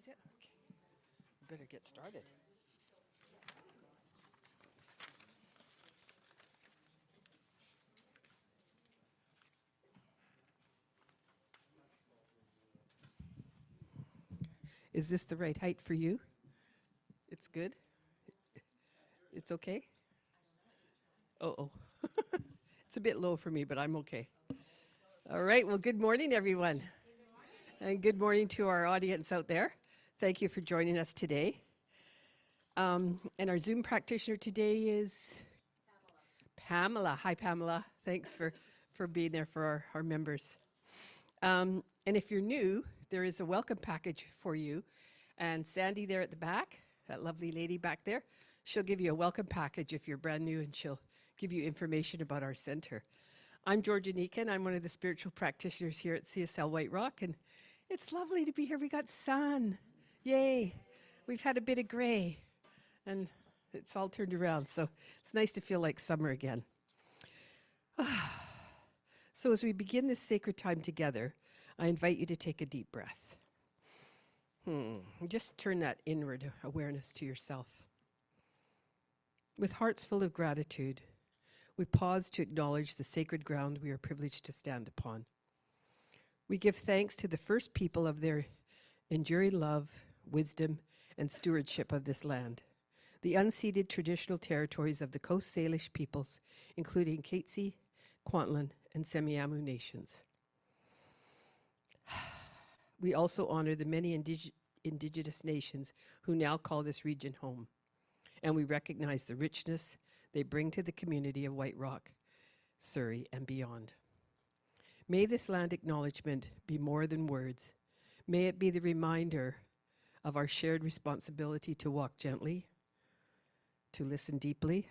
Is it? Okay. Better get started. Is this the right height for you? It's good? It's okay? Oh. It's a bit low for me, but I'm okay. All right, well, good morning, everyone. And good morning to our audience out there. Thank you for joining us today. And our Zoom practitioner today is Pamela. Hi, Pamela. Thanks for being there for our members. And if you're new, there is a welcome package for you. And Sandy there at the back, that lovely lady back there, she'll give you a welcome package if you're brand new, and she'll give you information about our center. I'm Georgia Nikan. I'm one of the spiritual practitioners here at CSL White Rock, and it's lovely to be here. We got sun. Yay. We've had a bit of gray, and it's all turned around, so it's nice to feel like summer again. So as we begin this sacred time together, I invite you to take a deep breath. Just turn that inward awareness to yourself. With hearts full of gratitude, we pause to acknowledge the sacred ground we are privileged to stand upon. We give thanks to the first people of their enduring love, wisdom, and stewardship of this land, the unceded traditional territories of the Coast Salish peoples, including Katzie, Kwantlen, and Semiahmoo nations. We also honor the many indigenous nations who now call this region home, and we recognize the richness they bring to the community of White Rock, Surrey, and beyond. May this land acknowledgement be more than words. May it be the reminder of our shared responsibility to walk gently, to listen deeply,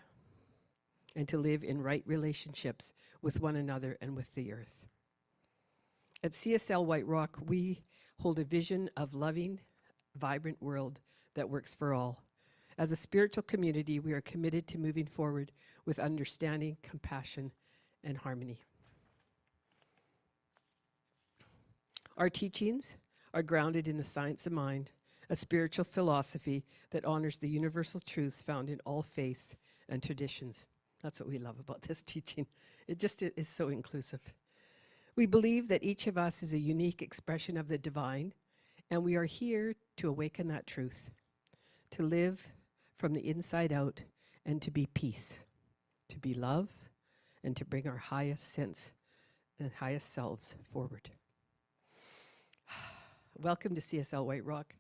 and to live in right relationships with one another and with the earth. At CSL White Rock, we hold a vision of loving, vibrant world that works for all. As a spiritual community, we are committed to moving forward with understanding, compassion, and harmony. Our teachings are grounded in the science of mind, a spiritual philosophy that honors the universal truths found in all faiths and traditions. That's what we love about this teaching. It just is so inclusive. We believe that each of us is a unique expression of the divine, and we are here to awaken that truth, to live from the inside out, and to be peace, to be love, and to bring our highest sense and highest selves forward. Welcome to CSL White Rock.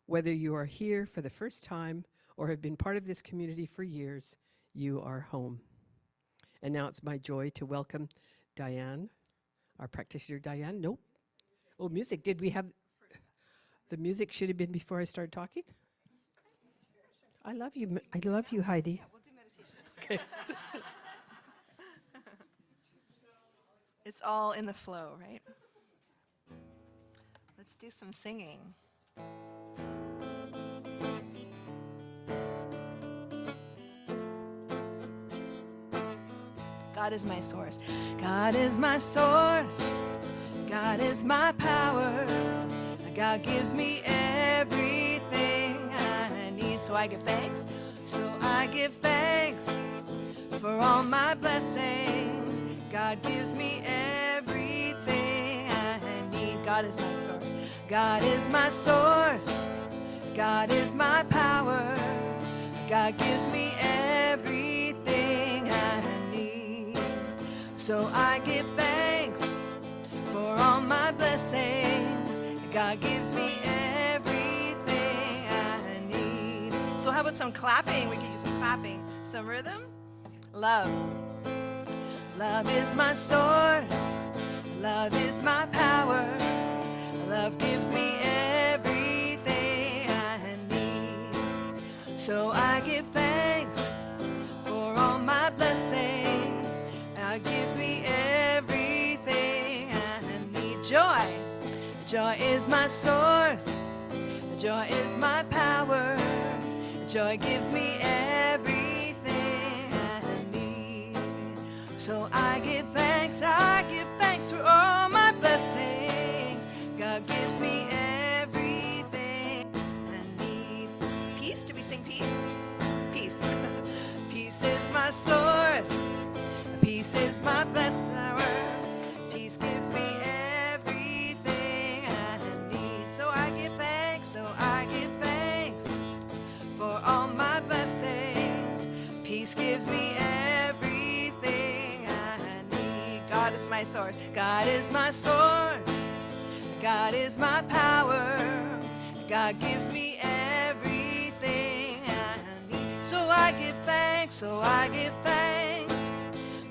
Whether you are here for the first time or have been part of this community for years, you are home. And now it's my joy to welcome Diane, our practitioner. Diane, nope. Oh, music. Did we have, the music should have been before I started talking? I love you. I love you, Heidi. Yeah, we'll do meditation. Okay. It's all in the flow, right? Let's do some singing. God is my source. God is my source. God is my power. God gives me everything I need. So I give thanks. So I give thanks for all my blessings. God gives me everything I need. God is my source. God is my source. God is my power. God gives me everything I need. So I give thanks for all my blessings. God gives me everything I need. So how about some clapping? We could use some clapping. Some rhythm. Love. Love is my source. Love is my power. Love gives me everything I need. So I give thanks for all my blessings. God gives me everything I need. Joy. Joy is my source. Joy is my power. Joy gives me everything I need. So I give thanks for all my blessings. God gives me everything my source. God is my source. God is my power. God gives me everything I need. So I give thanks, so I give thanks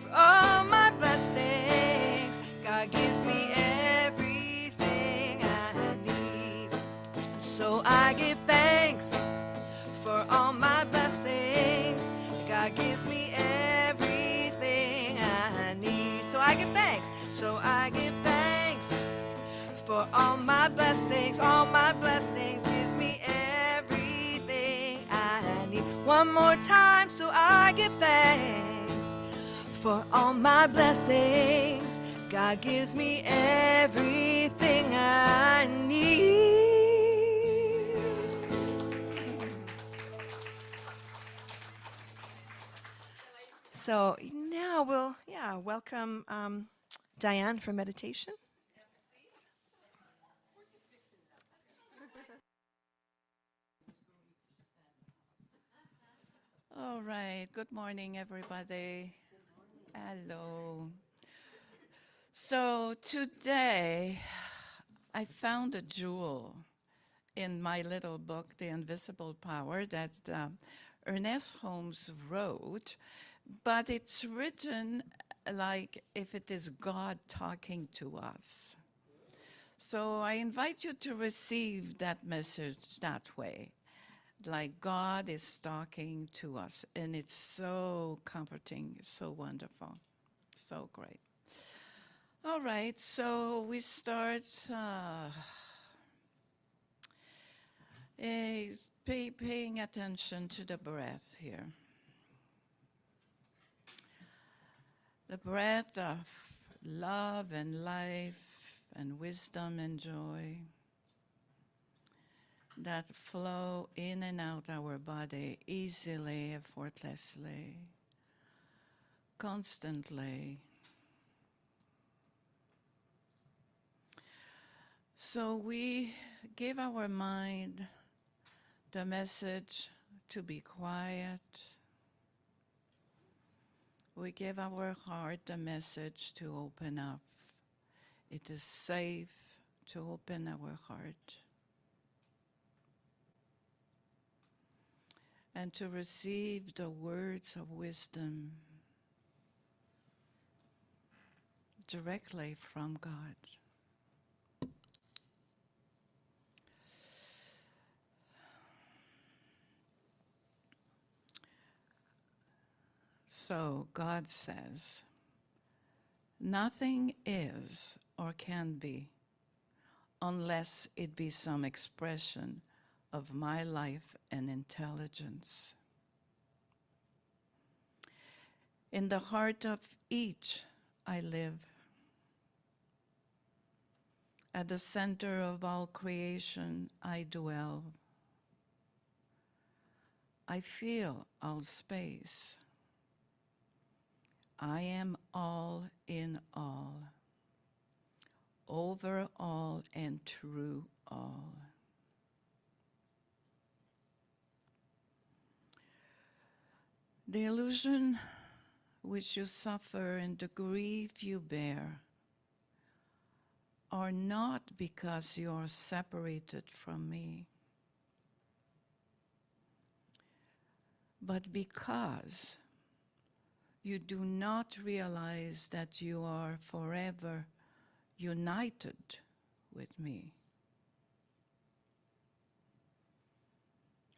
for all my blessings. God gives me everything I need. So I give thanks for all my blessings. God gives me everything I need. So I give thanks. So I give thanks for all my blessings. All my blessings gives me everything I need. One more time. So I give thanks for all my blessings. God gives me everything I need. So now we'll, welcome Diane for meditation. All right. Good morning, everybody. Hello. So today, I found a jewel in my little book, The Invisible Power, that Ernest Holmes wrote, but it's written like if it is God talking to us. So I invite you to receive that message that way. Like God is talking to us, and it's so comforting, so wonderful, so great. All right, so we start paying attention to the breath here. The breath of love and life and wisdom and joy that flow in and out our body easily, effortlessly, constantly. So we give our mind the message to be quiet. We give our heart the message to open up. It is safe to open our heart and to receive the words of wisdom directly from God. So God says, nothing is or can be unless it be some expression of my life and intelligence. In the heart of each I live. At the center of all creation I dwell. I feel all space. I am all in all, over all and through all. The illusion which you suffer and the grief you bear are not because you are separated from me, but because you do not realize that you are forever united with me.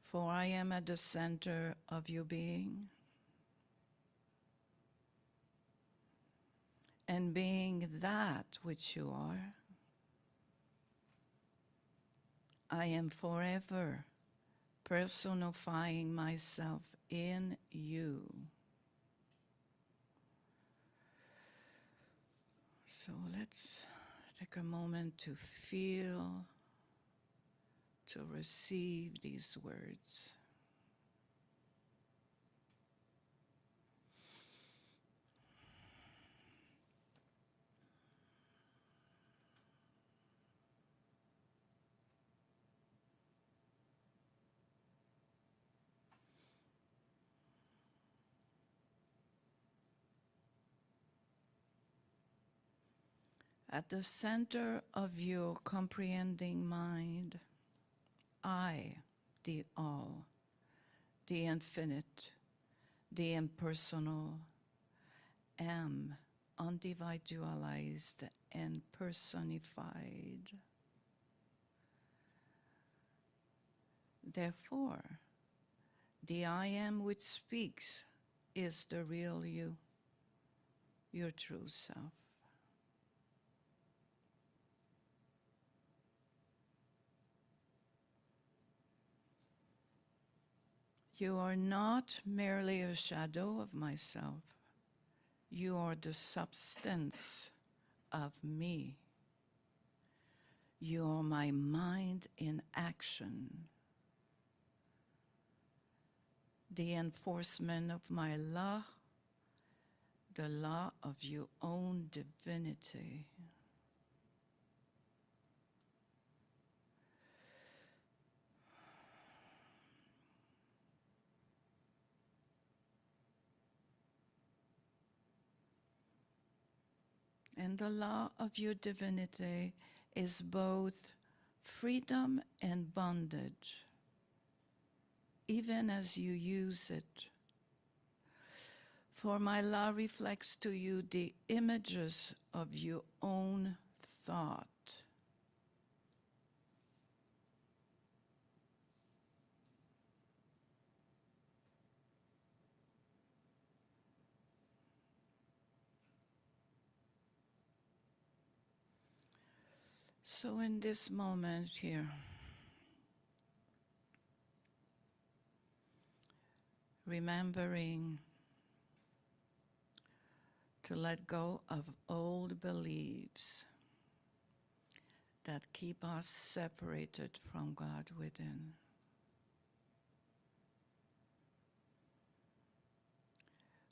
For I am at the center of your being, and being that which you are, I am forever personifying myself in you. So let's take a moment to feel, to receive these words. At the center of your comprehending mind, I, the all, the infinite, the impersonal, am individualized and personified. Therefore, the I am which speaks is the real you, your true self. You are not merely a shadow of myself. You are the substance of me. You are my mind in action, the enforcement of my law, the law of your own divinity. And the law of your divinity is both freedom and bondage, even as you use it. For my law reflects to you the images of your own thought. So in this moment here, remembering to let go of old beliefs that keep us separated from God within.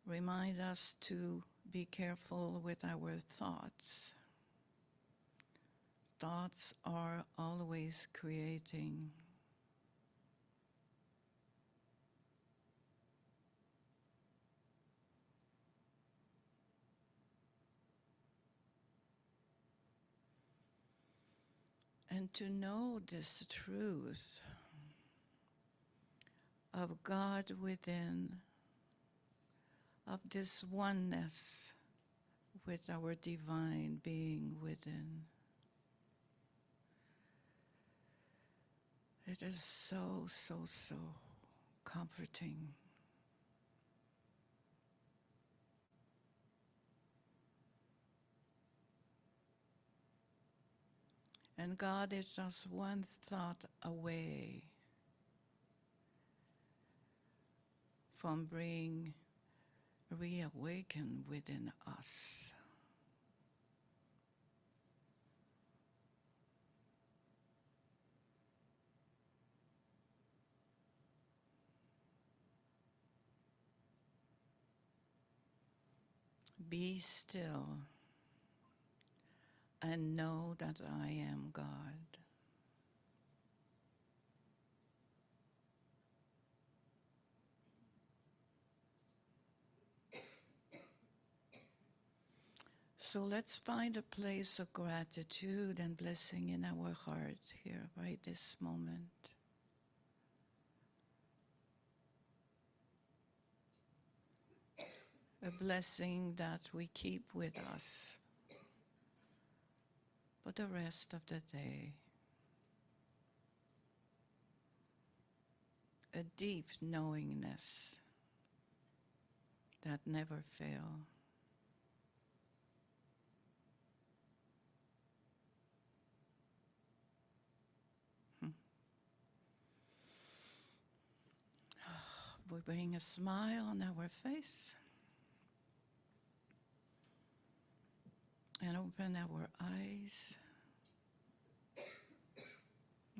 Remind us to be careful with our thoughts. Thoughts are always creating. And to know this truth of God within, of this oneness with our divine being within. It is so, so, so comforting. And God is just one thought away from being reawakened within us. Be still and know that I am God. So let's find a place of gratitude and blessing in our heart here, right this moment. A blessing that we keep with us for the rest of the day. A deep knowingness that never fails. We bring a smile on our face and open our eyes.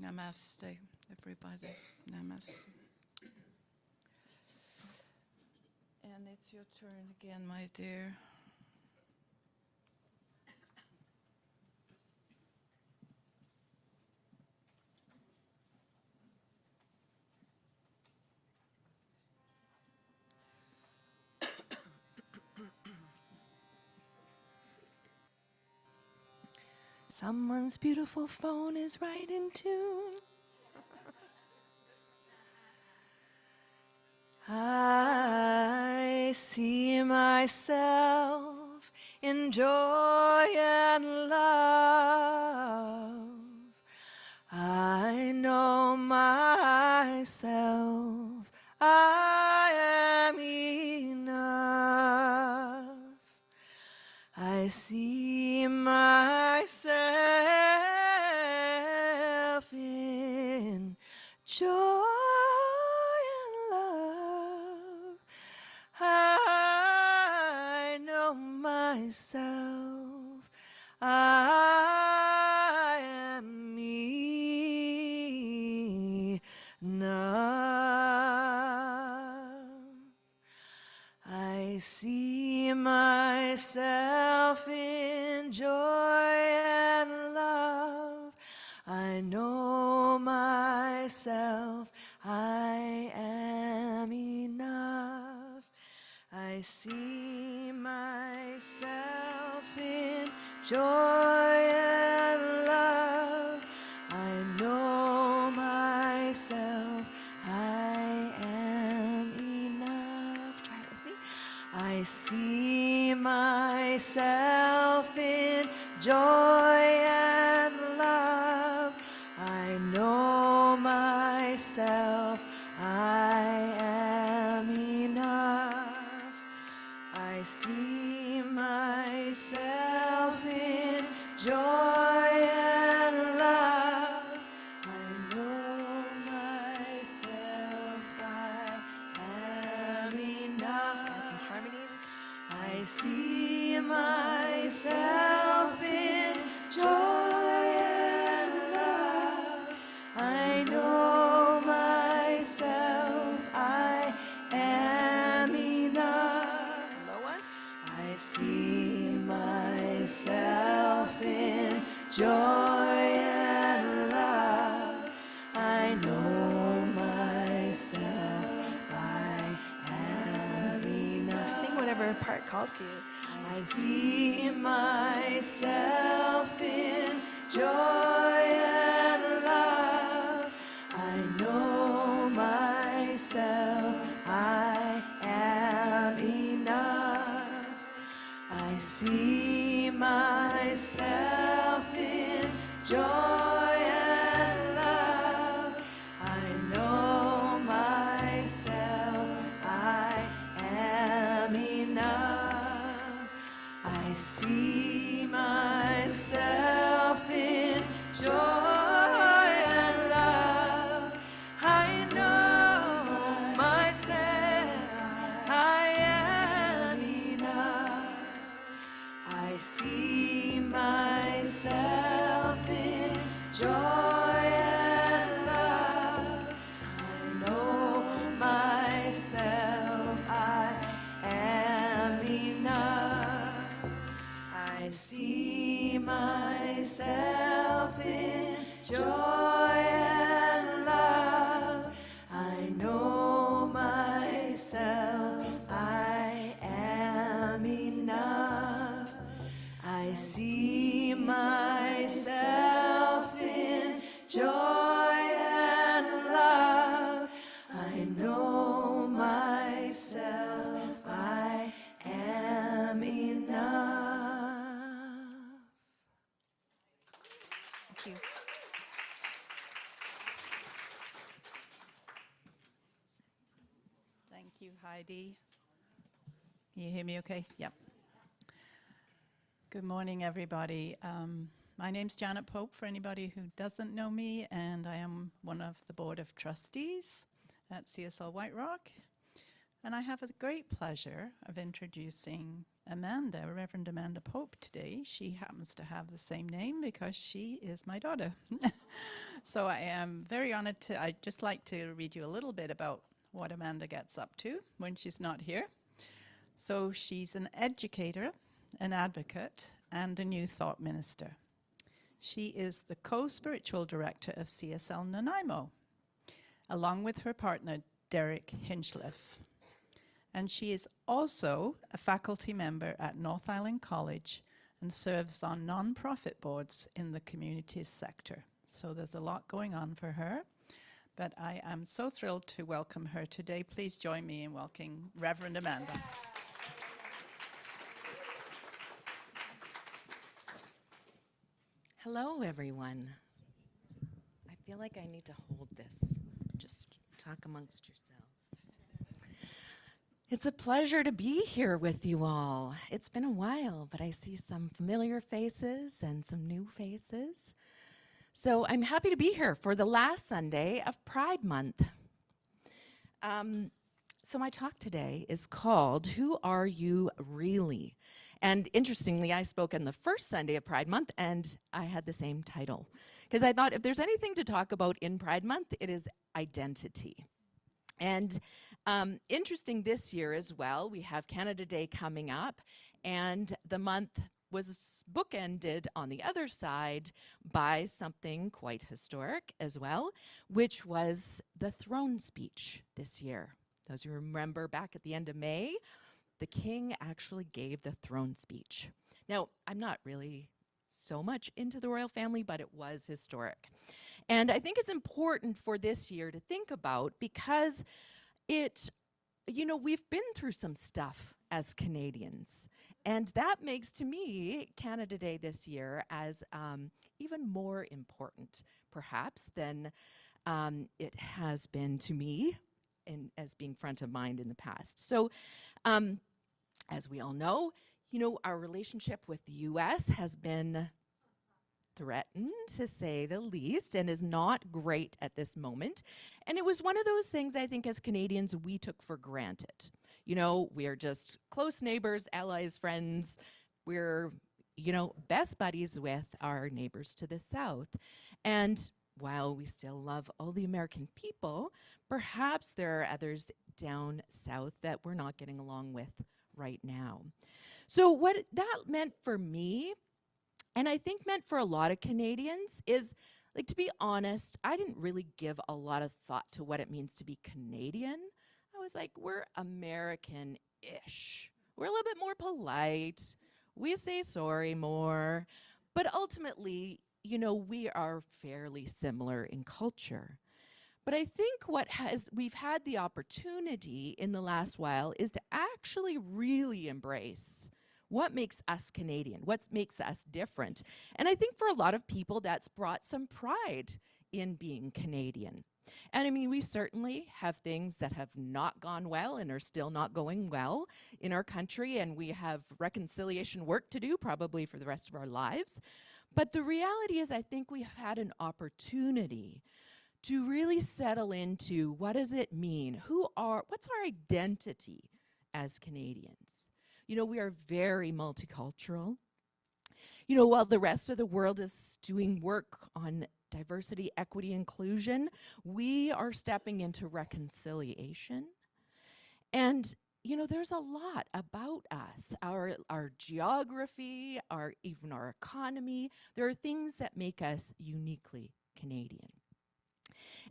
Namaste, everybody. Namaste. And it's your turn again, my dear. Someone's beautiful phone is right in tune. I see myself in joy and love. I know myself, I am enough. I see myself in joy and love. I know myself, I am enough. I see myself in joy and love. I know myself, I am enough. I see myself in joy and love. I know myself, I am enough. Try it with me. I see myself in joy and love. I know myself, I am enough. I see myself in joy and love. I know myself, I am enough. Add some harmonies. I see myself in joy and love. I know myself, I am enough. Low one. I see myself in joy and love. I know myself, I am enough. Sing whatever part calls to you. I see myself in joy and love. I know myself, I am enough. I see myself in joy and love. I know myself, I am enough. I see myself in joy and love. I know myself, I am enough. I see myself in joy and love. I know myself, I am enough. I see myself in joy and love. I know myself, I am enough. I see myself in joy and love. I know myself, I am enough. Thank you. Thank you, Heidi. Can you hear me okay? Yep. Good morning, everybody. My name's Janet Pope, for anybody who doesn't know me, and I am one of the Board of Trustees at CSL White Rock. And I have the great pleasure of introducing Amanda, Reverend Amanda Pope, today. She happens to have the same name because she is my daughter. So I am very honored to, I'd just like to read you a little bit about what Amanda gets up to when she's not here. So she's an educator, an advocate, and a New Thought minister. She is the co-spiritual director of CSL Nanaimo, along with her partner, Derek Hinchliffe. And she is also a faculty member at North Island College and serves on non-profit boards in the community sector. So there's a lot going on for her, but I am so thrilled to welcome her today. Please join me in welcoming Reverend Amanda. Hello, everyone. I feel like I need to hold this. Just talk amongst yourselves. It's a pleasure to be here with you all. It's been a while, but I see some familiar faces and some new faces. So I'm happy to be here for the last Sunday of Pride Month. So my talk today is called, Who Are You Really? And interestingly, I spoke on the first Sunday of Pride Month, and I had the same title. Because I thought if there's anything to talk about in Pride Month, it is identity. And interesting this year as well, we have Canada Day coming up, and the month was bookended on the other side by something quite historic as well, which was the throne speech this year. Those who remember back at the end of May, the king actually gave the throne speech. Now, I'm not really so much into the royal family, but it was historic. And I think it's important for this year to think about because we've been through some stuff as Canadians. And that makes, to me, Canada Day this year as even more important, perhaps, than it has been to me as being front of mind in the past. So, as we all know, our relationship with the U.S. has been threatened, to say the least, and is not great at this moment. And it was one of those things, I think, as Canadians, we took for granted. We are just close neighbors, allies, friends. We're, best buddies with our neighbors to the south. And while we still love all the American people, perhaps there are others down south that we're not getting along with right now. So what that meant for me, and I think meant for a lot of Canadians, is, like, to be honest, I didn't really give a lot of thought to what it means to be Canadian. I was like, we're American-ish. We're a little bit more polite. We say sorry more. But ultimately, we are fairly similar in culture. But I think we've had the opportunity in the last while is to actually really embrace what makes us Canadian, what makes us different. And I think for a lot of people, that's brought some pride in being Canadian. And I mean, we certainly have things that have not gone well and are still not going well in our country, and we have reconciliation work to do probably for the rest of our lives. But the reality is, I think we have had an opportunity to really settle into what does it mean? What's our identity as Canadians? We are very multicultural. While the rest of the world is doing work on diversity, equity, inclusion, we are stepping into reconciliation. And there's a lot about us, our geography, even our economy. There are things that make us uniquely Canadian.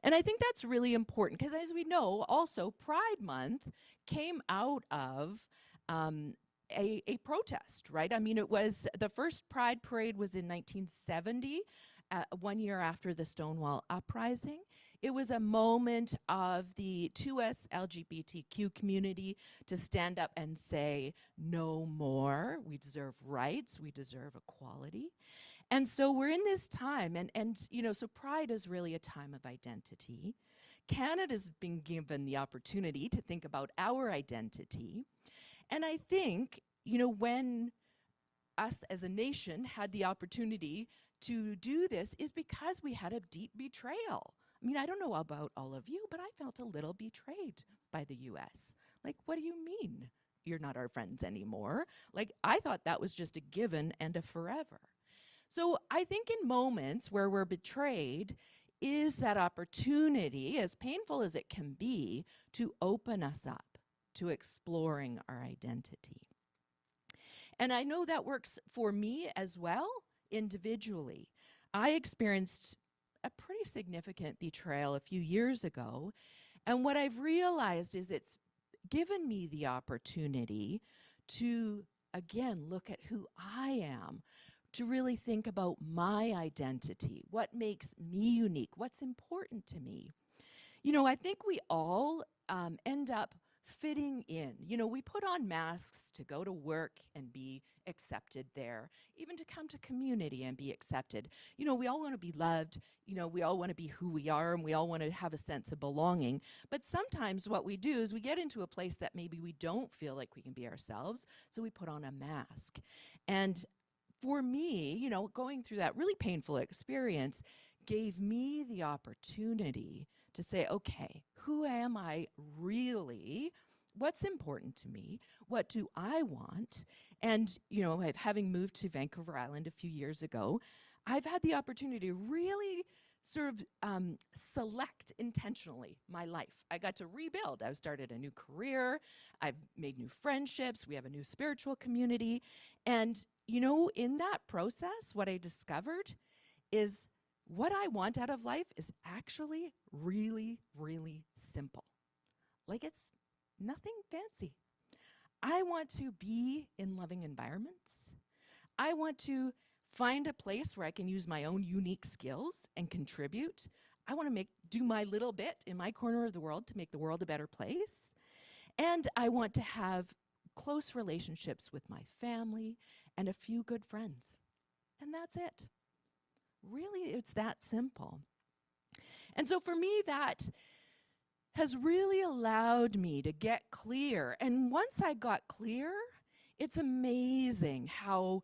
And I think that's really important because, as we know, also Pride Month came out of a protest, right? I mean, it was the first Pride Parade was in 1970, 1 year after the Stonewall Uprising. It was a moment of the 2S LGBTQ community to stand up and say, no more, we deserve rights, we deserve equality. And so we're in this time, and so Pride is really a time of identity. Canada's been given the opportunity to think about our identity. And I think, when us as a nation had the opportunity to do this is because we had a deep betrayal. I mean, I don't know about all of you, but I felt a little betrayed by the US. Like, what do you mean you're not our friends anymore? Like, I thought that was just a given and a forever. So I think in moments where we're betrayed is that opportunity, as painful as it can be, to open us up to exploring our identity. And I know that works for me as well, individually. I experienced a pretty significant betrayal a few years ago, and what I've realized is it's given me the opportunity to again, look at who I am, to really think about my identity, what makes me unique, what's important to me. You know, I think we all end up fitting in. You know, we put on masks to go to work and be accepted there, even to come to community and be accepted. You know, we all want to be loved. You know, we all want to be who we are, and we all want to have a sense of belonging. But sometimes what we do is we get into a place that maybe we don't feel like we can be ourselves, so we put on a mask. And for me, you know, going through that really painful experience gave me the opportunity to say, okay, who am I really? What's important to me? What do I want? And, you know, having moved to Vancouver Island a few years ago, I've had the opportunity to really sort of select intentionally my life. I got to rebuild. I've started a new career. I've made new friendships. We have a new spiritual community. And, you know, in that process, what I discovered is what I want out of life is actually really, really simple. Like, it's nothing fancy. I want to be in loving environments. I want to find a place where I can use my own unique skills and contribute. I want to do my little bit in my corner of the world to make the world a better place. And I want to have close relationships with my family and a few good friends. And that's it. Really, it's that simple. And so for me, that has really allowed me to get clear. And once I got clear, it's amazing how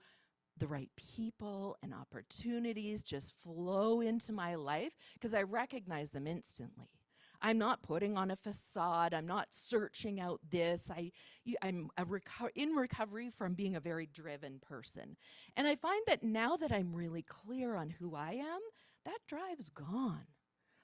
the right people and opportunities just flow into my life because I recognize them instantly. I'm not putting on a facade. I'm not searching out this. I'm in recovery from being a very driven person. And I find that now that I'm really clear on who I am, that drive's gone.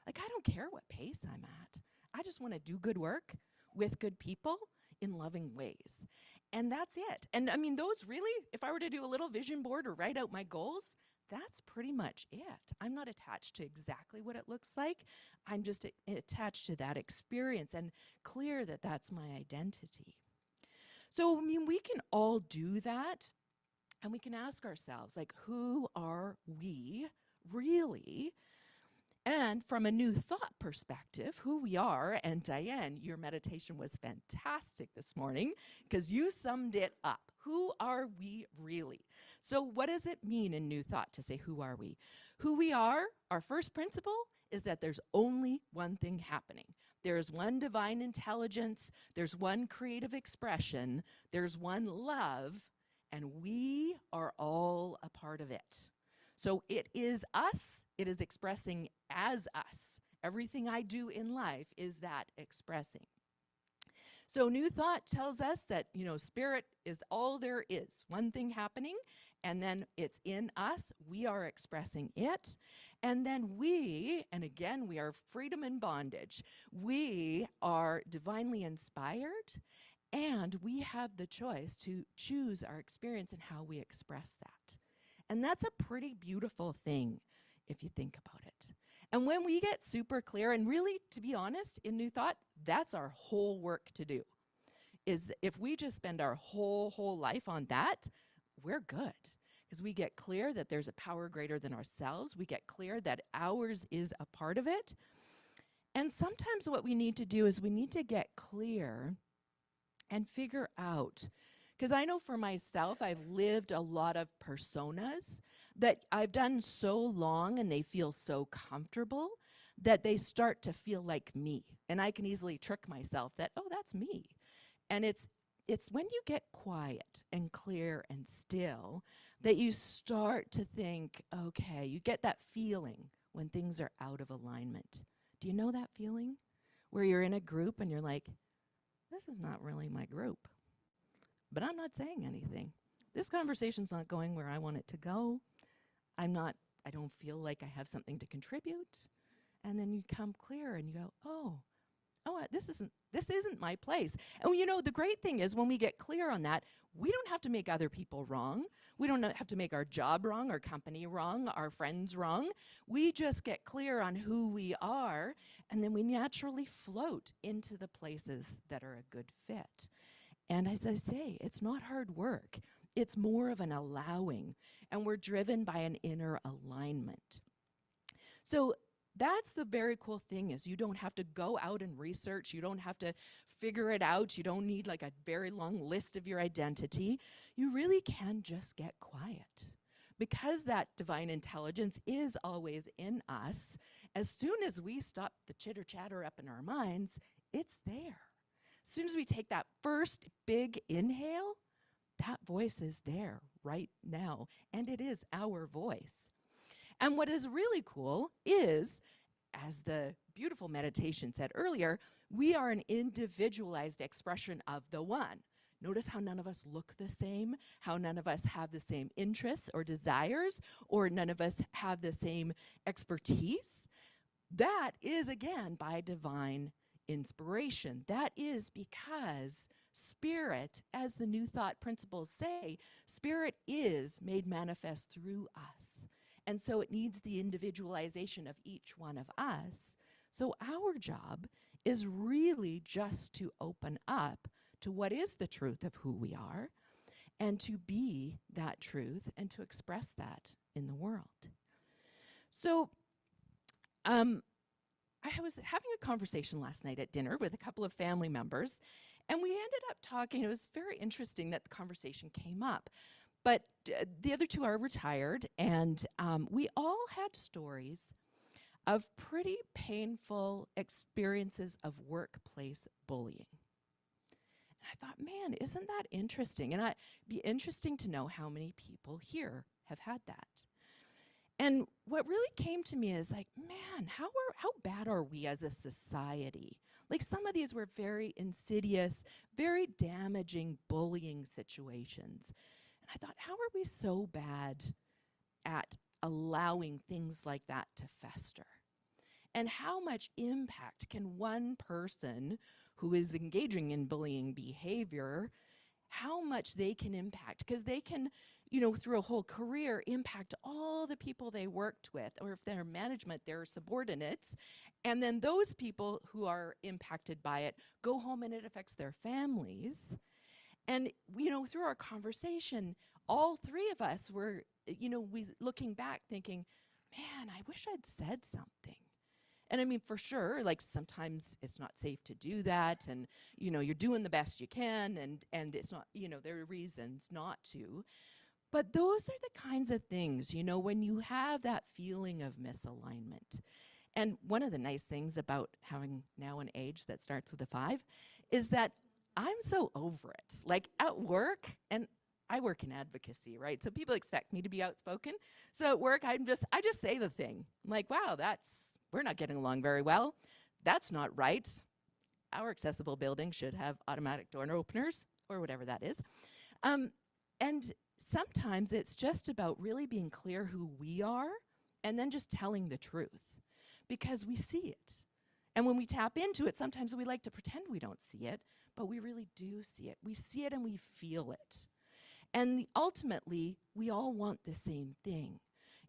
Like, I don't care what pace I'm at. I just want to do good work with good people in loving ways. And that's it. And I mean, those really, if I were to do a little vision board or write out my goals, that's pretty much it. I'm not attached to exactly what it looks like. I'm just attached to that experience and clear that that's my identity. So, I mean, we can all do that, and we can ask ourselves, like, who are we really? And from a new thought perspective, who we are, and Diane, your meditation was fantastic this morning because you summed it up. Who are we really? So what does it mean in new thought to say, who are we? Who we are, our first principle is that there's only one thing happening. There's one divine intelligence, there's one creative expression, there's one love, and we are all a part of it. So it is us, it is expressing as us. Everything I do in life is that expressing. So new thought tells us that, you know, spirit is all there is, one thing happening, and then it's in us, we are expressing it, and then we, and again, we are freedom and bondage. We are divinely inspired, and we have the choice to choose our experience and how we express that. And that's a pretty beautiful thing if you think about it. And when we get super clear, and really, to be honest, in New Thought, that's our whole work to do, is if we just spend our whole life on that, we're good. Because we get clear that there's a power greater than ourselves. We get clear that ours is a part of it. And sometimes what we need to do is we need to get clear and figure out, because I know for myself, I've lived a lot of personas that I've done so long and they feel so comfortable that they start to feel like me. And I can easily trick myself that, oh, that's me. And it's when you get quiet and clear and still that you start to think, okay, you get that feeling when things are out of alignment. Do you know that feeling? Where you're in a group and you're like, this is not really my group. But I'm not saying anything. This conversation's not going where I want it to go. I don't feel like I have something to contribute. And then you come clear and you go, oh, this isn't my place. And you know, the great thing is when we get clear on that, we don't have to make other people wrong. We don't have to make our job wrong, our company wrong, our friends wrong. We just get clear on who we are, and then we naturally float into the places that are a good fit. And as I say, it's not hard work. It's more of an allowing, and we're driven by an inner alignment. So that's the very cool thing, is you don't have to go out and research. You don't have to figure it out. You don't need like a very long list of your identity. You really can just get quiet. Because that divine intelligence is always in us, as soon as we stop the chitter chatter up in our minds, it's there. As soon as we take that first big inhale, that voice is there right now, and it is our voice. And what is really cool is, as the beautiful meditation said earlier, we are an individualized expression of the one. Notice how none of us look the same, how none of us have the same interests or desires, or none of us have the same expertise. That is, again, by divine inspiration. That is because spirit, as the New Thought principles say, spirit is made manifest through us. And so it needs the individualization of each one of us. So our job is really just to open up to what is the truth of who we are, and to be that truth and to express that in the world. So I was having a conversation last night at dinner with a couple of family members, and we ended up talking. It was very interesting that the conversation came up. But the other two are retired, and we all had stories of pretty painful experiences of workplace bullying. And I thought, man, isn't that interesting? And it'd be interesting to know how many people here have had that. And what really came to me is like, man, how bad are we as a society? Like, some of these were very insidious, very damaging bullying situations. And I thought, how are we so bad at allowing things like that to fester? And how much impact can one person who is engaging in bullying behavior, how much they can impact? Because they can, through a whole career, impact all the people they worked with, or if they're management, their subordinates. And then those people who are impacted by it go home and it affects their families. And, through our conversation, all three of us were, we looking back thinking, man, I wish I'd said something. And I mean, for sure, like, sometimes it's not safe to do that, and, you're doing the best you can, and it's not, there are reasons not to. But those are the kinds of things, when you have that feeling of misalignment. And one of the nice things about having now an age that starts with a 5 is that I'm so over it. Like, at work, and I work in advocacy, right? So people expect me to be outspoken. So at work, I just say the thing. I'm like, wow, we're not getting along very well. That's not right. Our accessible building should have automatic door openers, or whatever that is. And sometimes it's just about really being clear who we are, and then just telling the truth, because we see it. And when we tap into it, sometimes we like to pretend we don't see it, but we really do see it. We see it and we feel it. And ultimately, we all want the same thing.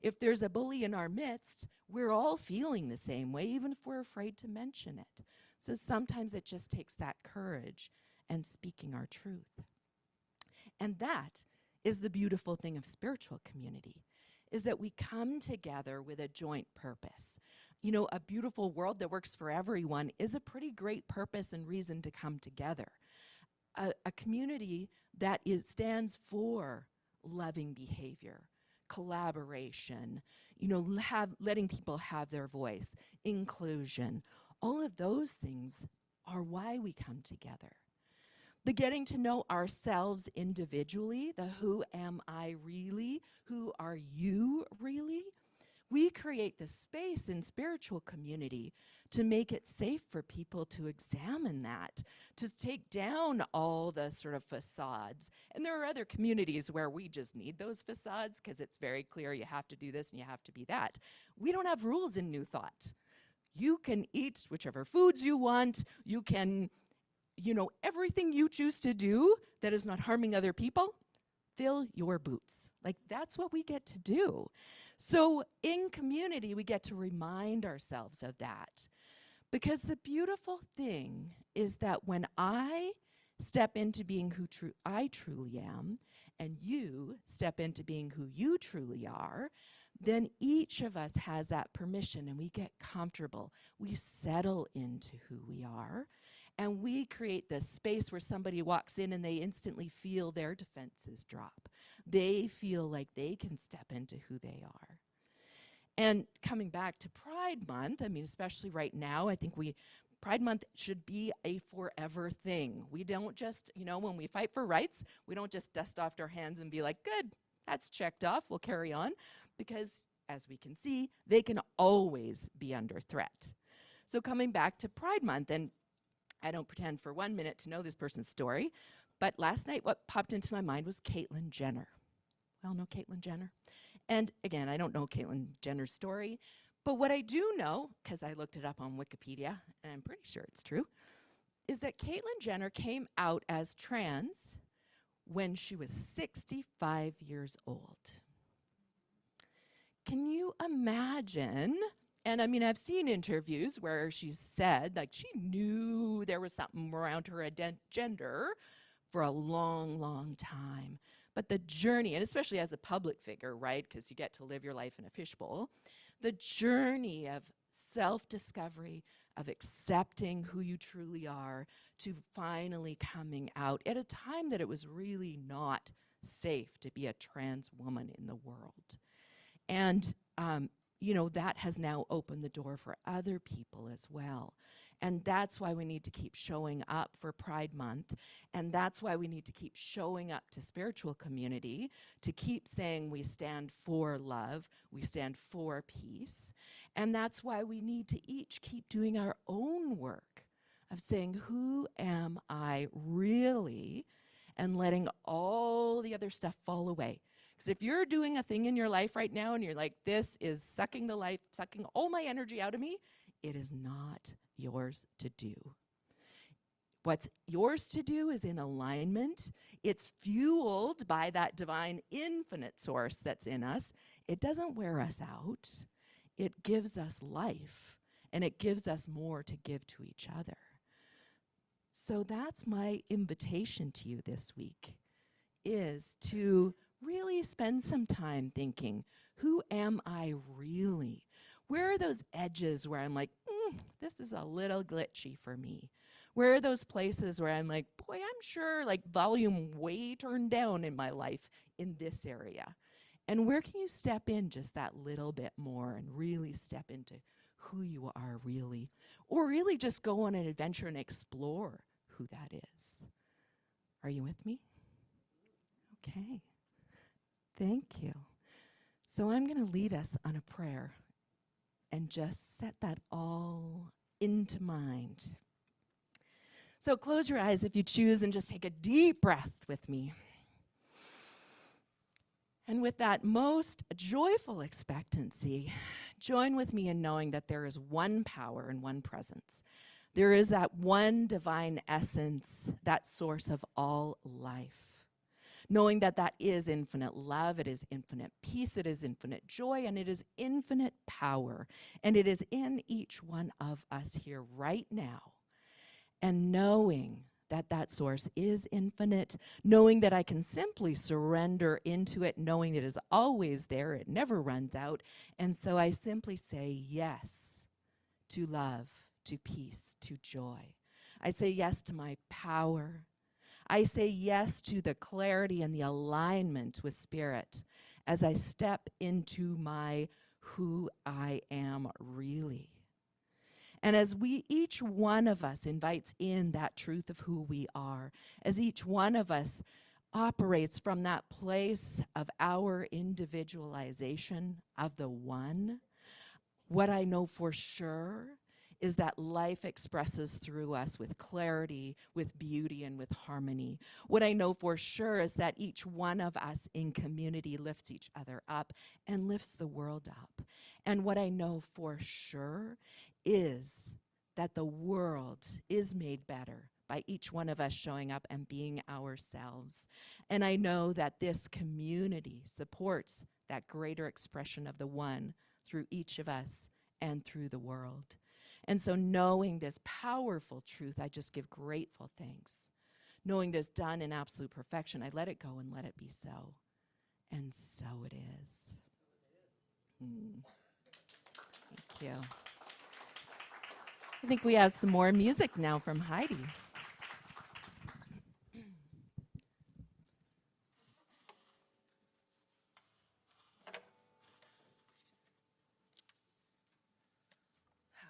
If there's a bully in our midst, we're all feeling the same way, even if we're afraid to mention it. So sometimes it just takes that courage and speaking our truth. And that is the beautiful thing of spiritual community, is that we come together with a joint purpose. A beautiful world that works for everyone is a pretty great purpose and reason to come together. A community that stands for loving behavior, collaboration, letting people have their voice, inclusion. All of those things are why we come together. The getting to know ourselves individually, the who am I really, who are you really, we create the space in spiritual community to make it safe for people to examine that, to take down all the sort of facades. And there are other communities where we just need those facades because it's very clear you have to do this and you have to be that. We don't have rules in New Thought. You can eat whichever foods you want. You can, everything you choose to do that is not harming other people, fill your boots. Like, that's what we get to do. So in community, we get to remind ourselves of that. Because the beautiful thing is that when I step into being who I truly am, and you step into being who you truly are, then each of us has that permission and we get comfortable. We settle into who we are, and we create this space where somebody walks in and they instantly feel their defenses drop. They feel like they can step into who they are. And coming back to Pride Month, I mean, especially right now, I think Pride Month should be a forever thing. We don't just, when we fight for rights, we don't just dust off our hands and be like, good, that's checked off, we'll carry on. Because as we can see, they can always be under threat. So coming back to Pride Month, and I don't pretend for 1 minute to know this person's story, but last night what popped into my mind was Caitlyn Jenner. We all know Caitlyn Jenner. And again, I don't know Caitlyn Jenner's story, but what I do know, because I looked it up on Wikipedia, and I'm pretty sure it's true, is that Caitlyn Jenner came out as trans when she was 65 years old. Can you imagine? And I mean, I've seen interviews where she's said like she knew there was something around her gender for a long, long time. But the journey, and especially as a public figure, right, because you get to live your life in a fishbowl, the journey of self-discovery, of accepting who you truly are, to finally coming out at a time that it was really not safe to be a trans woman in the world. And, that has now opened the door for other people as well. And that's why we need to keep showing up for Pride Month. And that's why we need to keep showing up to spiritual community, to keep saying we stand for love, we stand for peace. And that's why we need to each keep doing our own work of saying, who am I really? And letting all the other stuff fall away. Because if you're doing a thing in your life right now and you're like, this is sucking all my energy out of me, it is not yours to do. What's yours to do is in alignment. It's fueled by that divine infinite source that's in us. It doesn't wear us out. It gives us life, and it gives us more to give to each other. So that's my invitation to you this week, is to really spend some time thinking, who am I really? Where are those edges where I'm like, this is a little glitchy for me? Where are those places where I'm like, boy, I'm sure like volume way turned down in my life in this area? And where can you step in just that little bit more and really step into who you are really? Or really just go on an adventure and explore who that is. Are you with me? Okay. Thank you. So I'm going to lead us on a prayer and just set that all into mind. So close your eyes if you choose and just take a deep breath with me. And with that most joyful expectancy, join with me in knowing that there is one power and one presence. There is that one divine essence, that source of all life. Knowing that that is infinite love, it is infinite peace, it is infinite joy, and it is infinite power. And it is in each one of us here right now. And knowing that that source is infinite, knowing that I can simply surrender into it, knowing it is always there, it never runs out. And so I simply say yes to love, to peace, to joy. I say yes to my power. I say yes to the clarity and the alignment with Spirit as I step into my who I am really. And as each one of us invites in that truth of who we are, as each one of us operates from that place of our individualization of the one, what I know for sure is that life expresses through us with clarity, with beauty, and with harmony. What I know for sure is that each one of us in community lifts each other up and lifts the world up. And what I know for sure is that the world is made better by each one of us showing up and being ourselves. And I know that this community supports that greater expression of the one through each of us and through the world. And so knowing this powerful truth, I just give grateful thanks. knowing it is done in absolute perfection. I let it go and let it be so. And so it is. Thank you. I think we have some more music now from Heidi.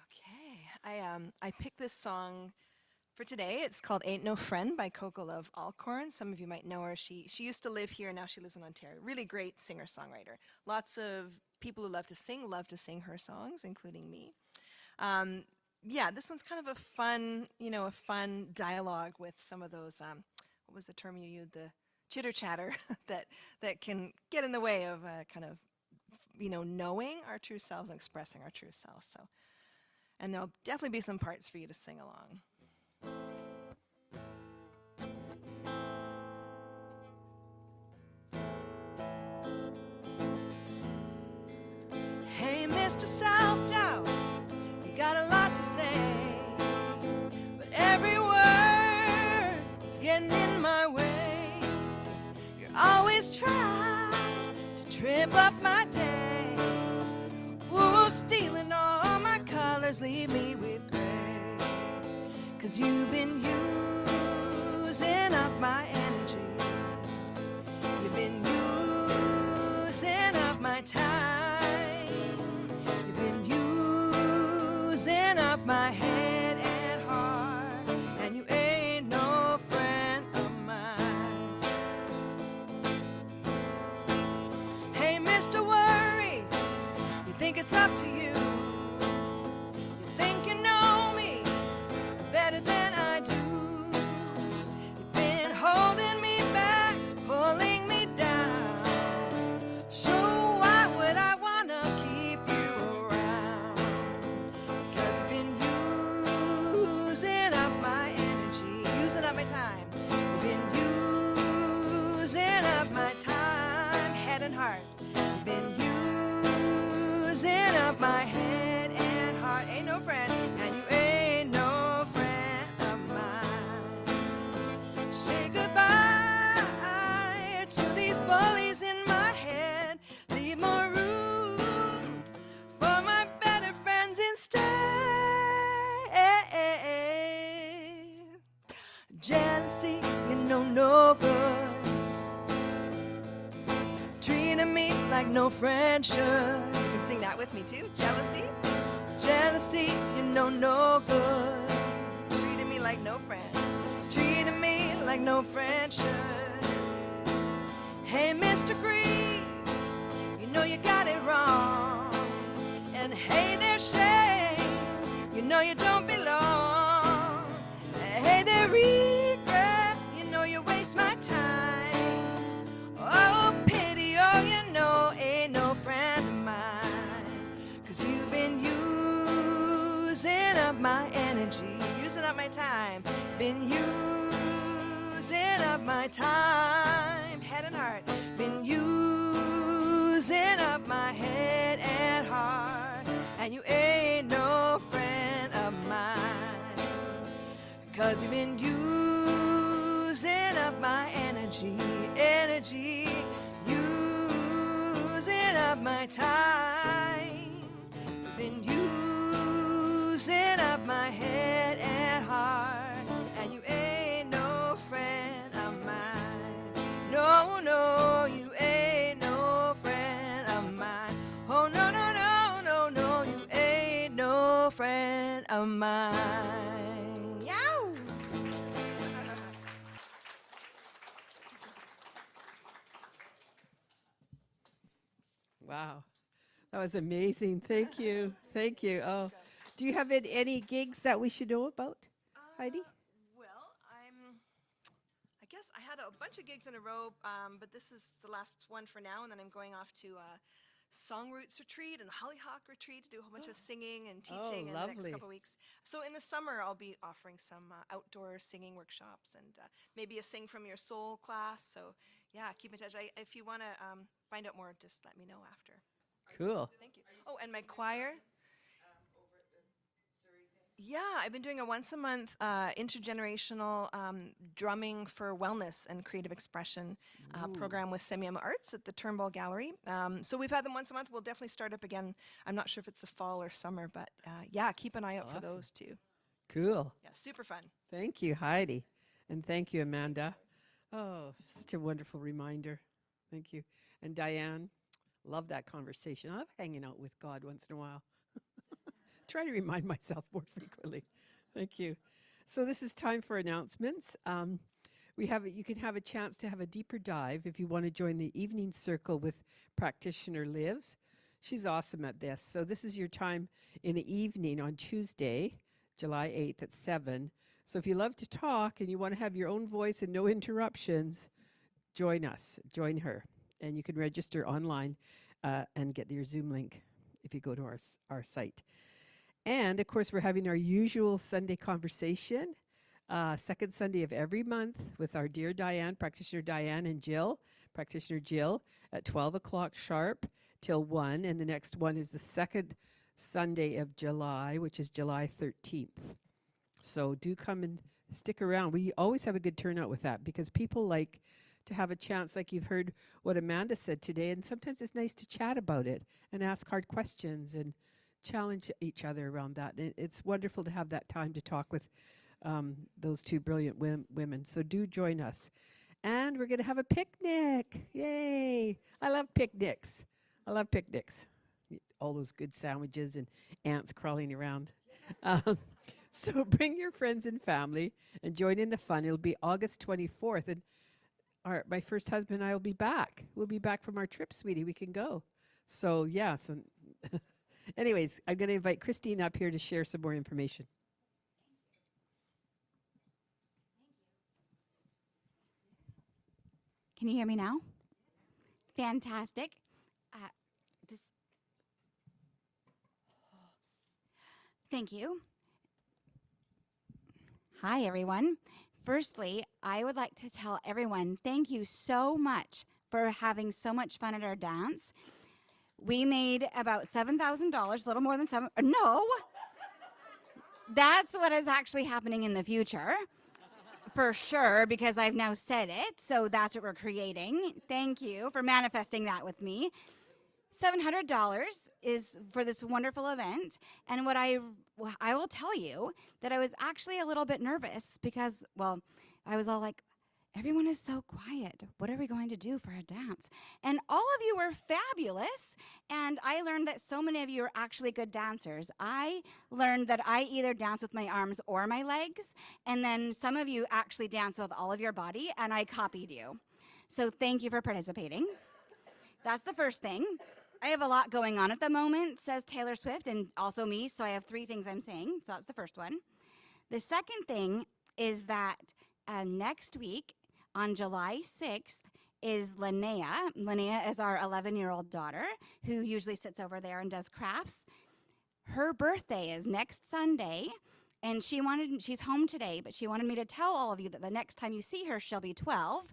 Okay, I picked this song for today. It's called Ain't No Friend by Coco Love Alcorn. Some of you might know her. She used to live here, now she lives in Ontario. Really great singer-songwriter. Lots of people who love to sing her songs, including me. Yeah, this one's kind of a fun, a fun dialogue with some of those, what was the term you used? The chitter-chatter that can get in the way of kind of, knowing our true selves and expressing our true selves. So, and there'll definitely be some parts for you to sing along. Hey, Mr. Self-Doubt, you got a lot to say, but every word is getting in my way. You're always trying to trip up my day. Ooh, stealing all my colors, leave me with gray. 'Cause you've been using up my energy. You've been using up my time. You've been using up my head and heart. And you ain't no friend of mine. Hey, Mr. Worry, you think it's up to you. You think you know me better than I do. You've been holding me back, pulling me down. So why would I wanna keep you around? 'Cause you've been using up my energy, using up my time. You've been using up my time, head and heart. You've been using up my head and heart. Ain't no friend, and you ain't no friend of mine. Say goodbye to these bullies in my head. Leave more room for my better friends instead. Jealousy, no good. Treating me like no friend should. You can sing that with me too. Jealousy, jealousy, no good. Treating me like no friend. Treating me like no friend should. Hey, Mr. Greed, you know you got it wrong. And hey there, shame, you know you don't belong. Hey there, regret, you know you waste my time. Oh, pity, oh, you know, ain't no friend of mine. 'Cause you've been using up my energy, using up my time. Been using up my time, head and heart. Been using up my head and heart. And you ain't no friend of mine. 'Cause you've been using up my energy, using up my time. You've been using up my head and heart. And you ain't no friend of mine. No, no, you ain't no friend of mine. Oh, no, no, no, no, no, you ain't no friend of mine. Yow! Wow, that was amazing. Thank you. Thank you. Oh, do you have any gigs that we should know about, Heidi? Well, I guess I had a bunch of gigs in a row, but this is the last one for now, and then I'm going off to Song Roots Retreat and Hollyhock Retreat to do a whole bunch of singing and teaching in the next lovely. couple weeks. So in the summer, I'll be offering some outdoor singing workshops and maybe a Sing From Your Soul class. So yeah, keep in touch. If you want to find out more, just let me know after. Cool. Thank you. Oh, and my choir. Yeah, I've been doing a once a month intergenerational drumming for wellness and creative expression program with Semium Arts at the Turnbull Gallery. So we've had them once a month. We'll definitely start up again. I'm not sure if it's the fall or summer, but yeah, keep an eye out for Awesome. those too. Cool. Yeah, super fun. Thank you, Heidi. And thank you, Amanda. Oh, such a wonderful reminder. Thank you. And Diane, love that conversation. I love hanging out with God once in a while. Try to remind myself more frequently. Thank you. So this is time for announcements. You can have a chance to have a deeper dive if you want to join the evening circle with practitioner Liv. She's awesome at this. So this is your time in the evening on Tuesday, July 8th at 7. So if you love to talk and you want to have your own voice and no interruptions, join us, join her. And you can register online and get your Zoom link if you go to our site. And of course, we're having our usual Sunday conversation, second Sunday of every month with our dear Diane, practitioner Diane, and Jill, practitioner Jill, at 12 o'clock sharp till 1. And the next one is the second Sunday of July, which is July 13th. So do come and stick around. We always have a good turnout with that because people like to have a chance, like you've heard what Amanda said today, and sometimes it's nice to chat about it and ask hard questions and challenge each other around that. And it's wonderful to have that time to talk with those two brilliant women. So do join us. And we're going to have a picnic. Yay. I love picnics. All those good sandwiches and ants crawling around. So bring your friends and family and join in the fun. It'll be August 24th. And my first husband and I will be back. We'll be back from our trip, sweetie. We can go. So, yeah. So anyways, I'm going to invite Christine up here to share some more information. Can you hear me now? Fantastic. Thank you. Hi, everyone. Firstly, I would like to tell everyone thank you so much for having so much fun at our dance. We made about $7,000, a little more than no. That's what is actually happening in the future. For sure, because I've now said it, so that's what we're creating. Thank you for manifesting that with me. $700 is for this wonderful event, and what I will tell you that I was actually a little bit nervous because, well, I was all like, everyone is so quiet. What are we going to do for a dance? And all of you were fabulous, and I learned that so many of you are actually good dancers. I learned that I either dance with my arms or my legs, and then some of you actually dance with all of your body, and I copied you. So thank you for participating. That's the first thing. I have a lot going on at the moment, says Taylor Swift, and also me, so I have 3 things I'm saying. So that's the first one. The second thing is that next week, on July 6th, is Linnea. Linnea is our 11-year-old daughter who usually sits over there and does crafts. Her birthday is next Sunday, and she's home today, but she wanted me to tell all of you that the next time you see her, she'll be 12,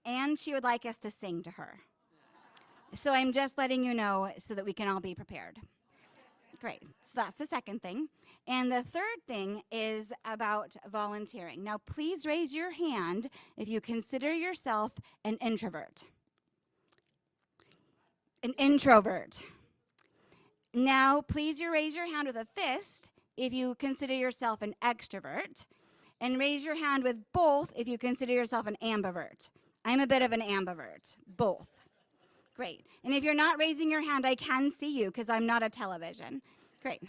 and she would like us to sing to her. So I'm just letting you know so that we can all be prepared. Great. So that's the second thing. And the third thing is about volunteering. Now, please raise your hand if you consider yourself an introvert. An introvert. Now, please raise your hand with a fist if you consider yourself an extrovert. And raise your hand with both if you consider yourself an ambivert. I'm a bit of an ambivert. Both. Great. And if you're not raising your hand, I can see you because I'm not a television. Great.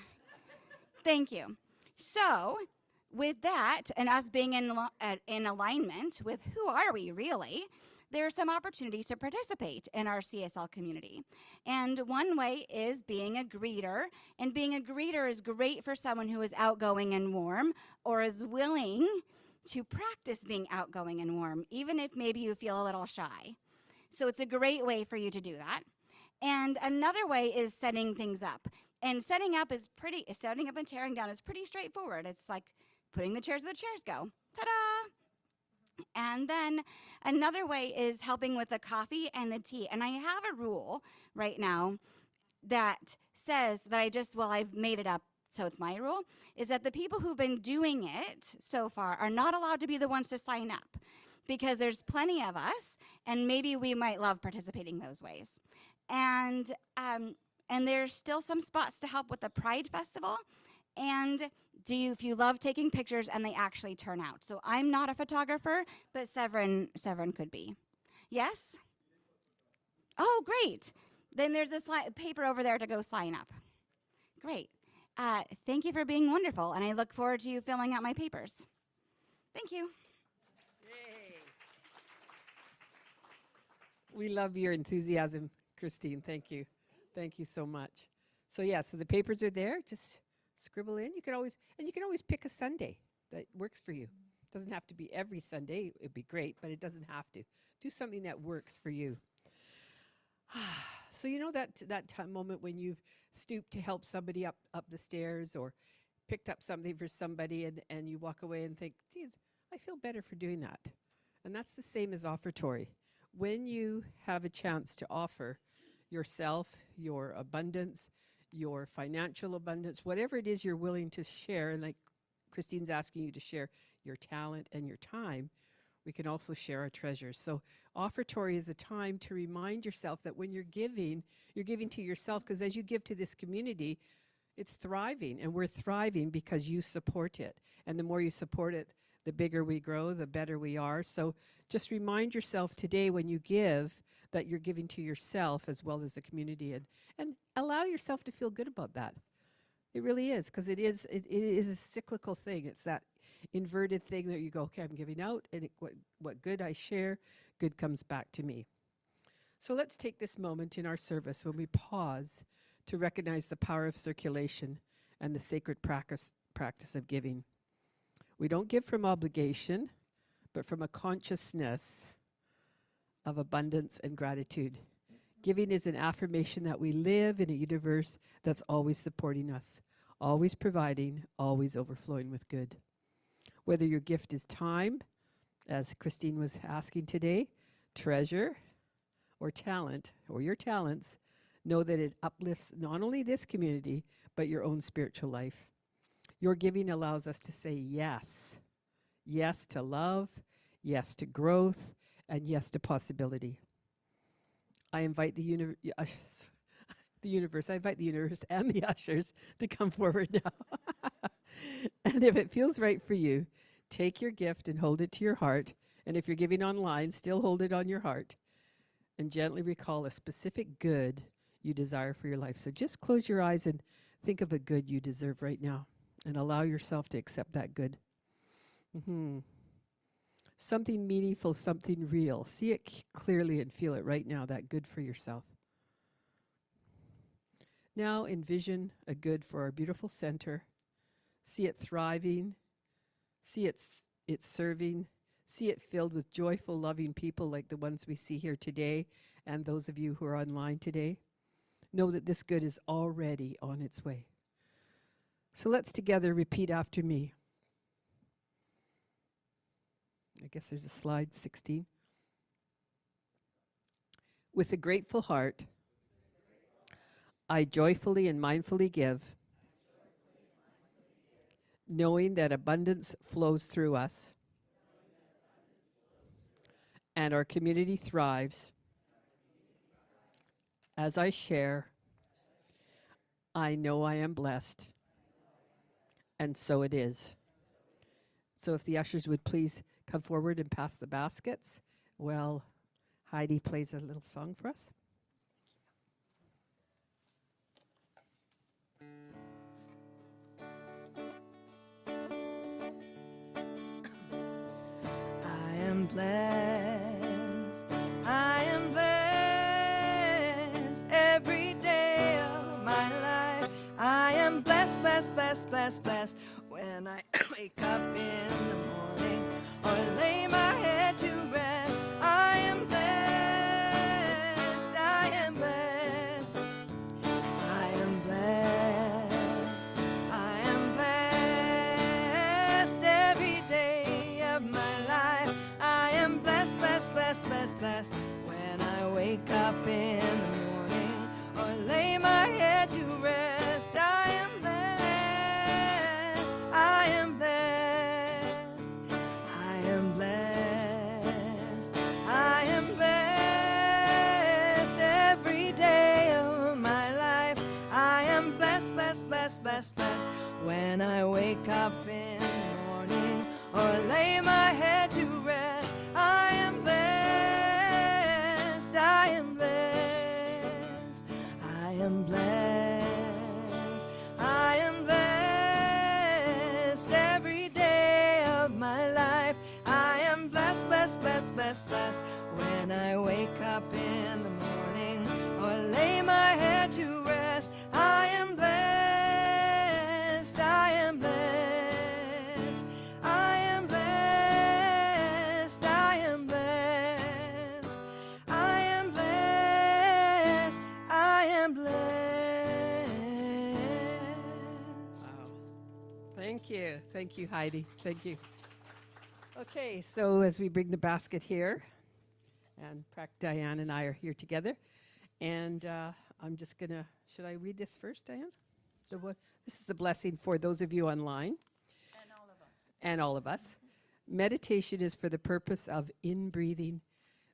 Thank you. So with that, and us being in alignment with who are we really, there are some opportunities to participate in our CSL community. And one way is being a greeter. And being a greeter is great for someone who is outgoing and warm or is willing to practice being outgoing and warm, even if maybe you feel a little shy. So it's a great way for you to do that. And another way is setting things up. And setting up and tearing down is pretty straightforward. It's like putting the chairs where the chairs go. Ta-da! And then another way is helping with the coffee and the tea. And I have a rule right now that says that I've made it up so it's my rule, is that the people who've been doing it so far are not allowed to be the ones to sign up, because there's plenty of us, and maybe we might love participating those ways. And there's still some spots to help with the Pride Festival. And if you love taking pictures and they actually turn out. So I'm not a photographer, but Severin could be. Yes? Oh, great. Then there's this paper over there to go sign up. Great. Thank you for being wonderful, and I look forward to you filling out my papers. Thank you. Yay. We love your enthusiasm, Christine. Thank you. Thank you so much. So yeah, so the papers are there. Just scribble in. You can always pick a Sunday that works for you. Doesn't have to be every Sunday. It'd be great, but it doesn't have to. Do something that works for you. So you know that moment when you've stooped to help somebody up the stairs, or picked up something for somebody, and you walk away and think, geez, I feel better for doing that. And that's the same as offertory. When you have a chance to offer yourself, your abundance, your financial abundance, whatever it is you're willing to share, and like Christine's asking you to share your talent and your time, we can also share our treasures. So offertory is a time to remind yourself that when you're giving to yourself, because as you give to this community, it's thriving, and we're thriving because you support it. And the more you support it, the bigger we grow, the better we are. So just remind yourself today when you give that you're giving to yourself as well as the community, and allow yourself to feel good about that. It really is, because it is a cyclical thing. It's that inverted thing that you go, okay, I'm giving out, and what good I share, good comes back to me. So let's take this moment in our service when we pause to recognize the power of circulation and the sacred practice of giving. We don't give from obligation, but from a consciousness of abundance and gratitude. Giving is an affirmation that we live in a universe that's always supporting us, always providing, always overflowing with good. Whether your gift is time, as Christine was asking today, treasure, or talent, or your talents, know that it uplifts not only this community, but your own spiritual life. Your giving allows us to say yes. Yes to love, yes to growth, and yes to possibility. I invite the universe and the ushers to come forward now. And if it feels right for you, take your gift and hold it to your heart. And if you're giving online, still hold it on your heart. And gently recall a specific good you desire for your life. So just close your eyes and think of a good you deserve right now. And allow yourself to accept that good. Something meaningful, something real. See it clearly and feel it right now, that good for yourself. Now envision a good for our beautiful center. See it thriving. See it serving. See it filled with joyful, loving people like the ones we see here today, and those of you who are online today. Know that this good is already on its way. So let's together repeat after me. I guess there's a slide 16. With a grateful heart, I joyfully and mindfully give, knowing that abundance flows through us and our community thrives. As I share, I know I am blessed, and so it is. So if the ushers would please come forward and pass the baskets while Heidi plays a little song for us. I am blessed. I am blessed every day of my life. I am blessed, blessed, blessed, blessed, blessed when I wake up in the morning or lay my head to rest. I am blessed. I am blessed. I am blessed. I am blessed every day of my life. I am blessed, blessed, blessed, blessed, blessed when I wake up in the morning or lay my head to rest. I am blessed. blessed, blessed, blessed. When I wake up in the morning or lay my head to rest, I am blessed, I am blessed, I am blessed, I am blessed every day of my life. I am blessed, blessed, blessed, blessed, blessed. When I wake up in the morning or lay my head to rest, I am blessed, I am blessed, I am blessed, I am blessed, I am blessed, I am blessed. Wow. Thank you. Thank you, Heidi. Thank you. Okay, so as we bring the basket here, and Diane and I are here together, and I'm just going to, should I read this first, Diane? This is the blessing for those of you online. And all of us. And all of us. Meditation is for the purpose of inbreathing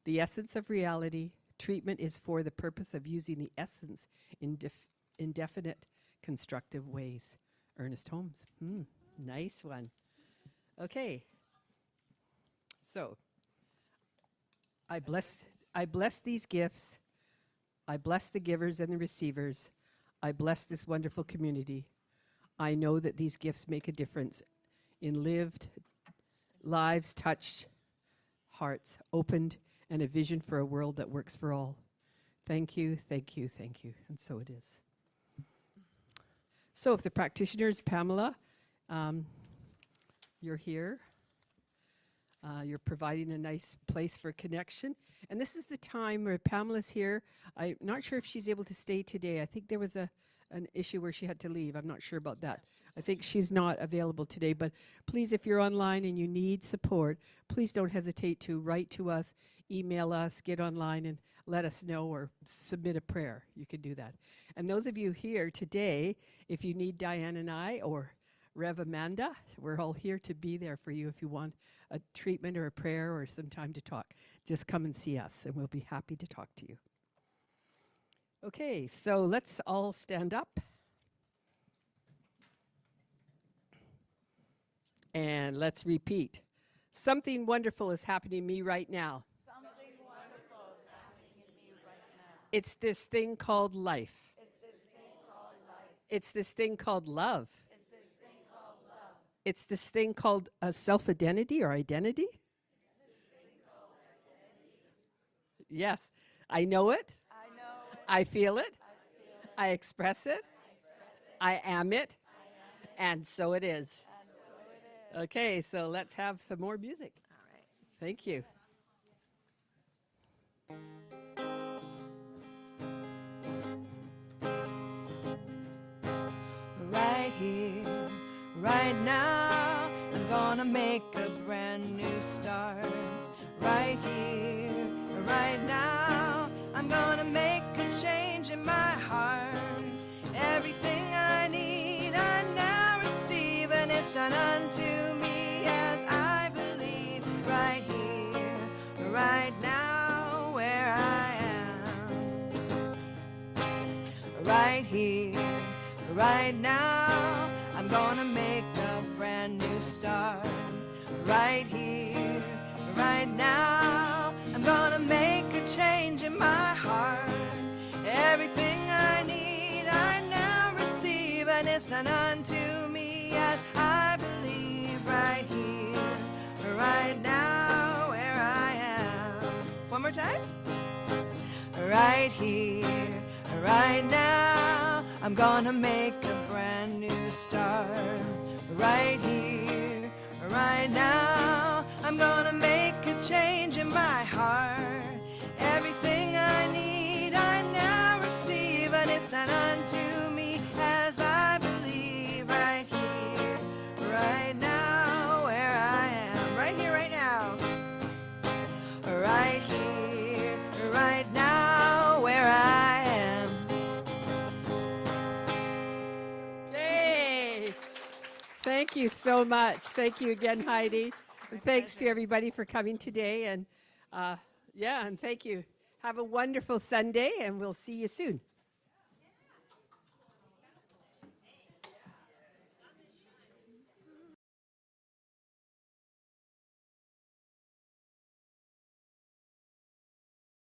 the essence of reality. Treatment is for the purpose of using the essence in indefinite constructive ways. Ernest Holmes. Nice one. Okay. So, I bless these gifts. I bless the givers and the receivers. I bless this wonderful community. I know that these gifts make a difference in lived lives, touched hearts, opened, and a vision for a world that works for all. Thank you, thank you, thank you. And so it is. So if the practitioners, Pamela, you're here. You're providing a nice place for connection. And this is the time where Pamela's here. I'm not sure if she's able to stay today. I think there was an issue where she had to leave. I'm not sure about that. I think she's not available today. But please, if you're online and you need support, please don't hesitate to write to us, email us, get online and let us know, or submit a prayer. You can do that. And those of you here today, if you need Diane and I or Rev Amanda, we're all here to be there for you if you want a treatment or a prayer or some time to talk. Just come and see us and we'll be happy to talk to you. Okay, so let's all stand up. And let's repeat. Something wonderful is happening to me right now. Something wonderful is happening in me right now. It's this thing called life. It's this thing called life. It's this thing called love. It's this thing called love. It's this thing called self-identity or identity. Yes, I know it. I know it. I feel it. I feel it. I express it. I am it. And so it is. And so it is. Okay, so let's have some more music. All right. Thank you. Right here, right now, I'm gonna make a brand new start. Right here, right now, I'm gonna make a change in my heart. Everything I need, I now receive, and it's done unto me as I believe. Right here, right now, where I am. Right here, right now, I'm gonna make a brand new start. Right here, right now, I'm gonna make a change in my heart. Everything I need, I now receive, and it's done unto me as I believe. Right here, right now, where I am. One more time. Right here, right now, I'm gonna make a brand new start. Right here, right now, I'm gonna make a change in my heart. Everything I need, I now receive, and it's done unto me as I believe. Right here, right now, where I am. Right here, right now. Right here, right now, where I am. Yay! Thank you so much. Thank you again, Heidi. And thanks to everybody for coming today. And and thank you. Have a wonderful Sunday, and we'll see you soon.